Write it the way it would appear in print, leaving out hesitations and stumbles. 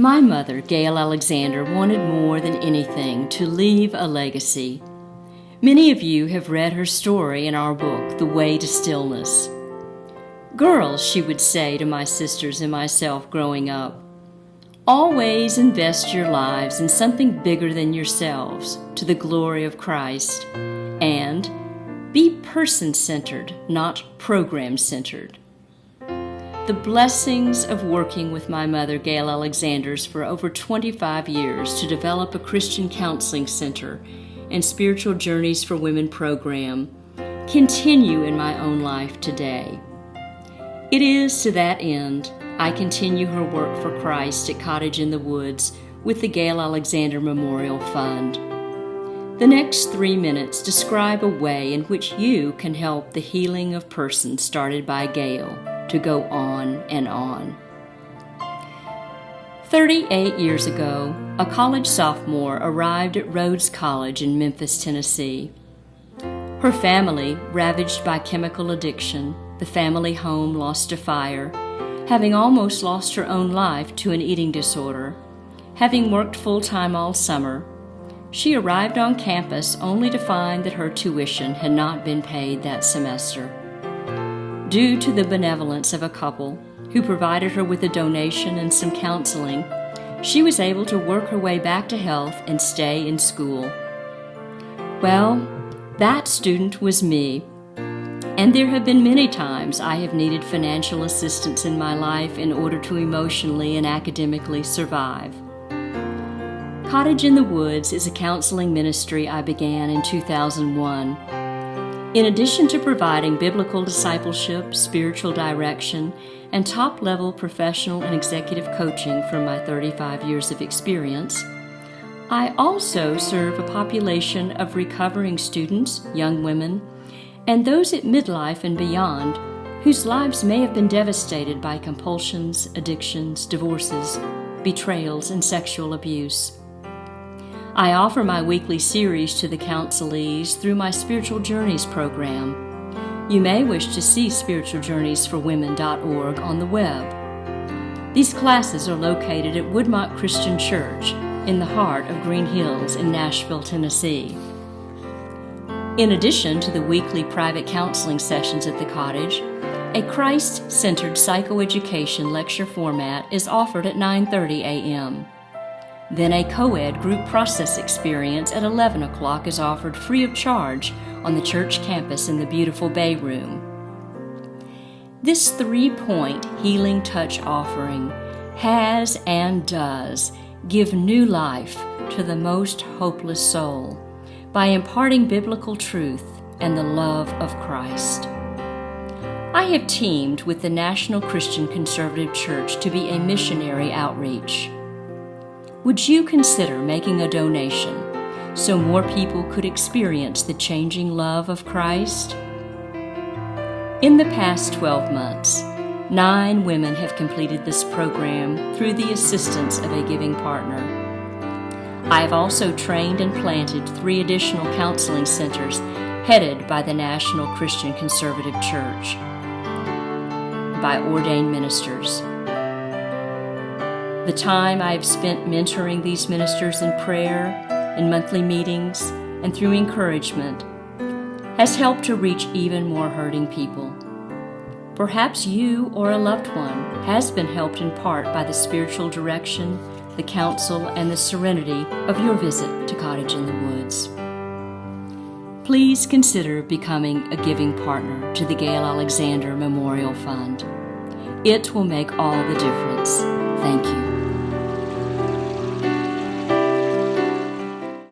My mother, Gayle Alexander, wanted more than anything to leave a legacy. Many of you have read her story in our book, The Way to Stillness. Girls, she would say to my sisters and myself growing up, always invest your lives in something bigger than yourselves to the glory of Christ, and be person-centered, not program-centered. The blessings of working with my mother, Gayle Alexanders, for over 25 years to develop a Christian counseling center and Spiritual Journeys for Women program continue in my own life today. It is to that end I continue her work for Christ at Cottage in the Woods with the Gayle Alexander Memorial Fund. The next 3 minutes describe a way in which you can help the healing of persons started by Gayle to go on and on. 38 years ago, a college sophomore arrived at Rhodes College in Memphis, Tennessee. Her family, ravaged by chemical addiction, the family home lost to fire, having almost lost her own life to an eating disorder, having worked full-time all summer, she arrived on campus only to find that her tuition had not been paid that semester. Due to the benevolence of a couple who provided her with a donation and some counseling, she was able to work her way back to health and stay in school. Well, that student was me, and there have been many times I have needed financial assistance in my life in order to emotionally and academically survive. Cottage in the Woods is a counseling ministry I began in 2001. In addition to providing biblical discipleship, spiritual direction, and top-level professional and executive coaching from my 35 years of experience, I also serve a population of recovering students, young women, and those at midlife and beyond whose lives may have been devastated by compulsions, addictions, divorces, betrayals, and sexual abuse. I offer my weekly series to the counselees through my Spiritual Journeys program. You may wish to see spiritualjourneysforwomen.org on the web. These classes are located at Woodmont Christian Church in the heart of Green Hills in Nashville, Tennessee. In addition to the weekly private counseling sessions at the cottage, a Christ-centered psychoeducation lecture format is offered at 9:30 a.m. Then a co-ed group process experience at 11 o'clock is offered free of charge on the church campus in the beautiful Bay Room. This 3-point healing touch offering has and does give new life to the most hopeless soul by imparting biblical truth and the love of Christ. I have teamed with the National Christian Conservative Church to be a missionary outreach. Would you consider making a donation so more people could experience the changing love of Christ? In the past 12 months, 9 women have completed this program through the assistance of a giving partner. I have also trained and planted 3 additional counseling centers headed by the National Christian Conservative Church by ordained ministers. The time I have spent mentoring these ministers in prayer, in monthly meetings, and through encouragement has helped to reach even more hurting people. Perhaps you or a loved one has been helped in part by the spiritual direction, the counsel, and the serenity of your visit to Cottage in the Woods. Please consider becoming a giving partner to the Gayle Alexander Memorial Fund. It will make all the difference. Thank you.